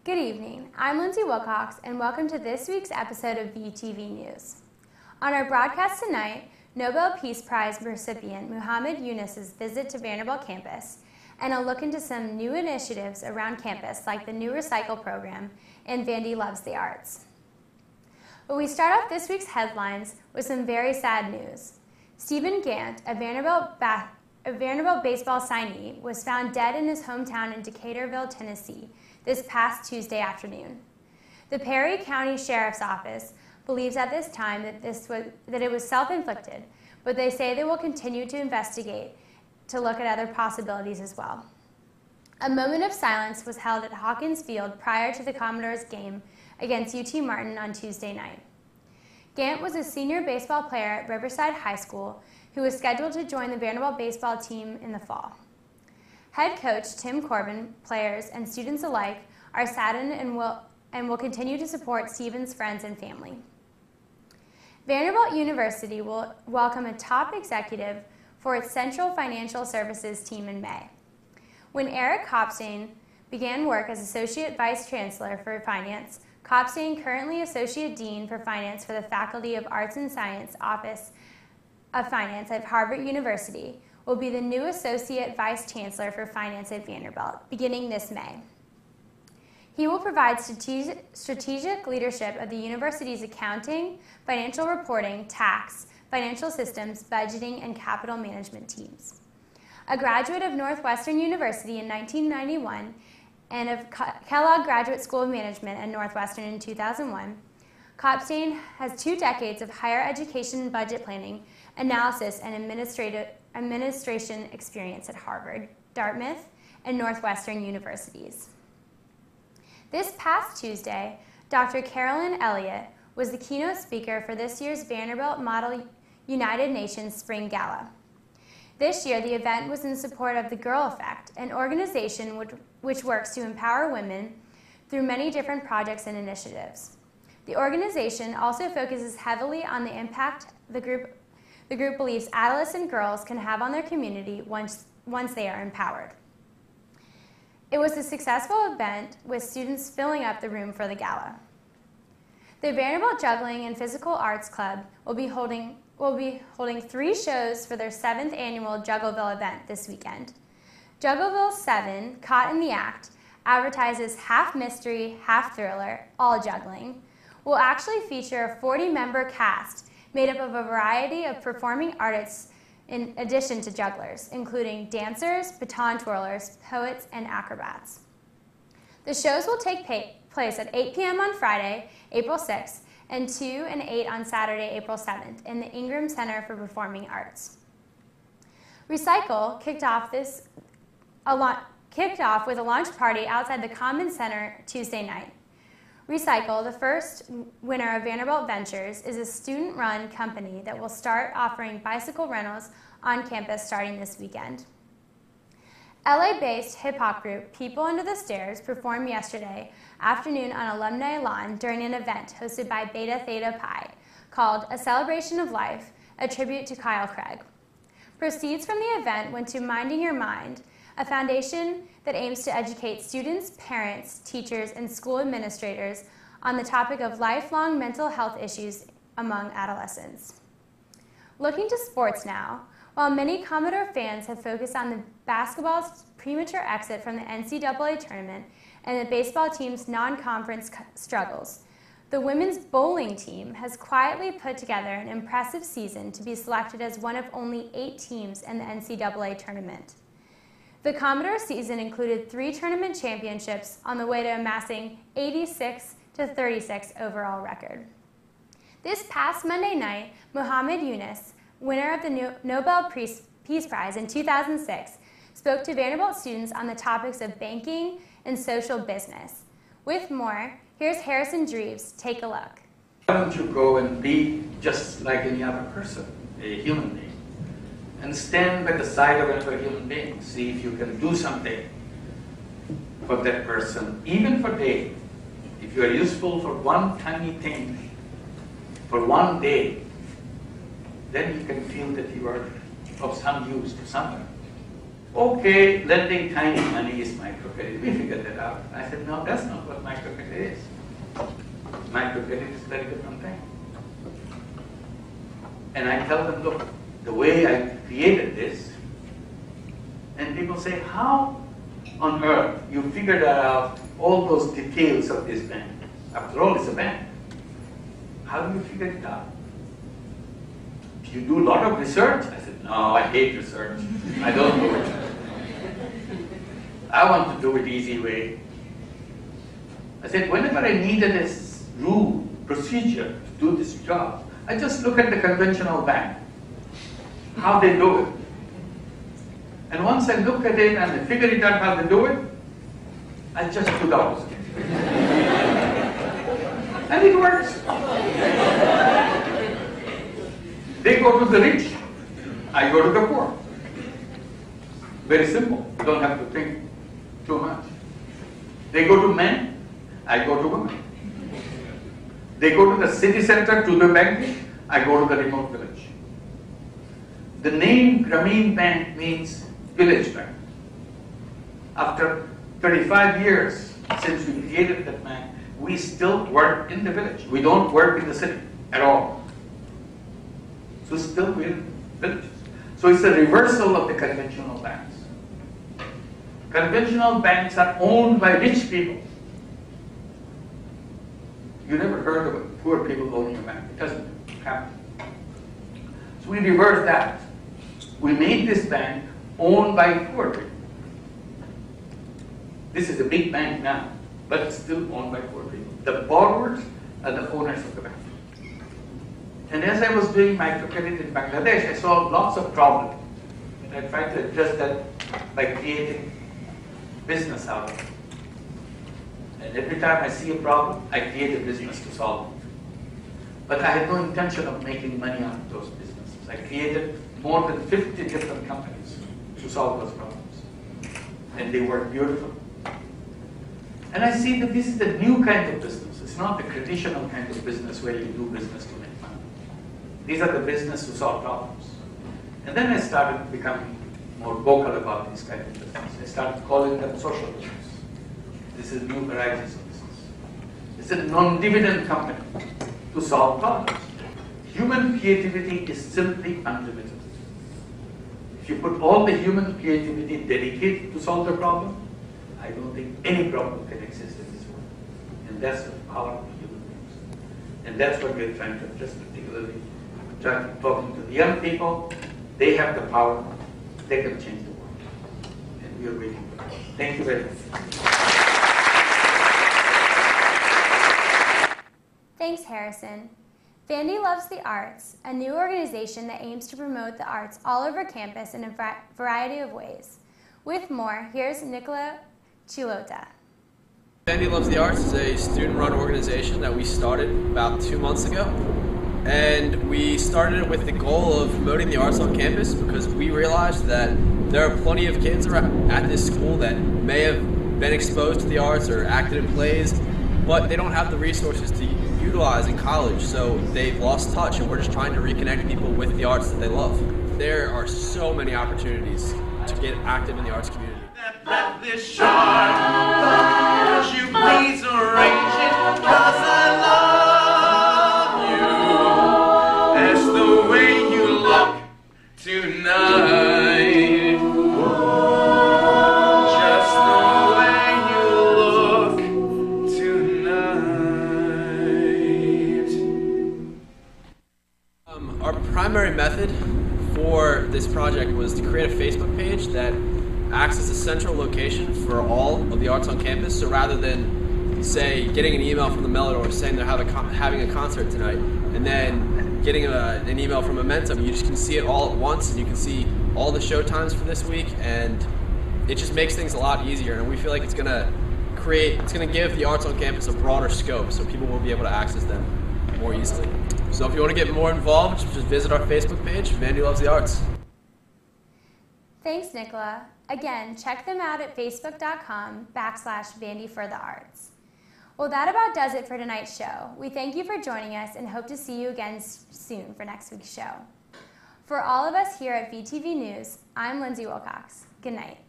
Good evening, I'm Lyndsey Wilcox and welcome to this week's episode of VTV News. On our broadcast tonight, Nobel Peace Prize recipient Yunus' visit to Vanderbilt campus and a look into some new initiatives around campus like the new Recycle program and Vandy Loves the Arts. But we start off this week's headlines with some very sad news. Stephen Gant, a Vanderbilt baseball signee, was found dead in his hometown in Decaturville, Tennessee, this past Tuesday afternoon. The Perry County Sheriff's Office believes at this time that it was self-inflicted, but they say they will continue to investigate to look at other possibilities as well. A moment of silence was held at Hawkins Field prior to the Commodores game against UT Martin on Tuesday night. Gant was a senior baseball player at Riverside High School who was scheduled to join the Vanderbilt baseball team in the fall. Head coach Tim Corbin, players, and students alike are saddened and will continue to support Stephen's friends and family. Vanderbilt University will welcome a top executive for its Central Financial Services team in May. When Eric Kopstein began work as Associate Vice Chancellor for Finance, Kopstein, currently Associate Dean for Finance for the Faculty of Arts and Science Office of Finance at Harvard University, will be the new Associate Vice Chancellor for Finance at Vanderbilt, beginning this May. He will provide strategic leadership of the university's accounting, financial reporting, tax, financial systems, budgeting, and capital management teams. A graduate of Northwestern University in 1991 and of Kellogg Graduate School of Management at Northwestern in 2001, Kopstein has 2 decades of higher education budget planning, analysis, and administration experience at Harvard, Dartmouth, and Northwestern universities. This past Tuesday, Dr. Carolyn Elliott was the keynote speaker for this year's Vanderbilt Model United Nations Spring Gala. This year, the event was in support of the Girl Effect, an organization which works to empower women through many different projects and initiatives. The organization also focuses heavily on the impact the group believes adolescent girls can have on their community once they are empowered. It was a successful event with students filling up the room for the gala. The Vanderbilt Juggling and Physical Arts Club will be holding 3 shows for their 7th annual Juggleville event this weekend. Juggleville 7, Caught in the Act, advertises half mystery, half thriller, all juggling, will actually feature a 40-member cast made up of a variety of performing artists in addition to jugglers, including dancers, baton twirlers, poets, and acrobats. The shows will take place at 8 p.m. on Friday, April 6th, and 2 and 8 on Saturday, April 7th, in the Ingram Center for Performing Arts. Recycle kicked off with a launch party outside the Common Center Tuesday night. Recycle, the first winner of Vanderbilt Ventures, is a student-run company that will start offering bicycle rentals on campus starting this weekend. LA-based hip-hop group People Under the Stairs performed yesterday afternoon on Alumni Lawn during an event hosted by Beta Theta Pi called A Celebration of Life, a tribute to Kyle Craig. Proceeds from the event went to Minding Your Mind, a foundation that aims to educate students, parents, teachers, and school administrators on the topic of lifelong mental health issues among adolescents. Looking to sports now, while many Commodore fans have focused on the basketball's premature exit from the NCAA tournament and the baseball team's non-conference struggles, the women's bowling team has quietly put together an impressive season to be selected as one of only 8 teams in the NCAA tournament. The Commodore season included 3 tournament championships on the way to amassing 86-36 overall record. This past Monday night, Yunus, winner of the Nobel Peace Prize in 2006, spoke to Vanderbilt students on the topics of banking and social business. With more, here's Harrison Dreves. Take a look. Why don't you go and be just like any other person, a human being? And stand by the side of another human being. See if you can do something for that person, even for a day. If you are useful for one tiny thing, for one day, then you can feel that you are of some use to someone. Okay, lending tiny money is microcredit. We figured that out. I said, no, that's not what microcredit is. Microcredit is a very different thing. And I tell them, look, the way I created this, and people say, how on earth you figured out all those details of this bank? After all, it's a bank. How do you figure it out? Do you do a lot of research? I said, no, I hate research. I don't do it. I want to do it easy way. I said, whenever I needed this rule, procedure to do this job, I just look at the conventional bank, how they do it. And once I look at it and I figure it out how they do it, I just do the opposite. And it works. They go to the rich, I go to the poor. Very simple. You don't have to think too much. They go to men, I go to women. They go to the city center to the bank, I go to the remote village. The name Grameen Bank means village bank. After 35 years since we created that bank, we still work in the village. We don't work in the city at all. So still we're in villages. So it's a reversal of the conventional banks. Conventional banks are owned by rich people. You never heard of poor people owning a bank. It doesn't happen. So we reversed that. We made this bank owned by poor people. This is a big bank now, but it's still owned by poor people. The borrowers are the owners of the bank. And as I was doing microcredit in Bangladesh, I saw lots of problems. And I tried to address that by creating business out of it. And every time I see a problem, I create a business to solve it. But I had no intention of making money out of those businesses. I created more than 50 different companies to solve those problems. And they work beautifully. And I see that this is a new kind of business. It's not the traditional kind of business where you do business to make money. These are the business to solve problems. And then I started becoming more vocal about these kind of business. I started calling them social business. This is new varieties of business. It's a non-dividend company to solve problems. Human creativity is simply unlimited. If you put all the human creativity dedicated to solve the problem, I don't think any problem can exist in this world. And that's the power of human beings. And that's what we're trying to address, particularly talking to the young people. They have the power. They can change the world. And we are waiting for that. Thank you very much. Thanks, Harrison. Vandy Loves the Arts, a new organization that aims to promote the arts all over campus in a variety of ways. With more, here's Nicola Chilota. Vandy Loves the Arts is a student-run organization that we started about 2 months ago. And we started it with the goal of promoting the arts on campus because we realized that there are plenty of kids at this school that may have been exposed to the arts or acted in plays, but they don't have the resources to utilize in college, so they've lost touch, and we're just trying to reconnect people with the arts that they love. There are so many opportunities to get active in the arts community. Let this shark, would you please arrange it, 'cause I love you. That's the way you look tonight. Just the way you look tonight. Our primary method for this project was to create a Facebook page that acts as a central location for all of the arts on campus. So rather than, say, getting an email from the Melodor saying they're having a concert tonight, and then getting an email from Momentum, you just can see it all at once, and you can see all the show times for this week, and it just makes things a lot easier. And we feel like it's going to give the arts on campus a broader scope, so people will be able to access them more easily. So if you want to get more involved, just visit our Facebook page, Vandy Loves the Arts. Thanks, Nicola. Again, check them out at facebook.com/Vandy for the Arts. Well, that about does it for tonight's show. We thank you for joining us and hope to see you again soon for next week's show. For all of us here at VTV News, I'm Lyndsey Wilcox. Good night.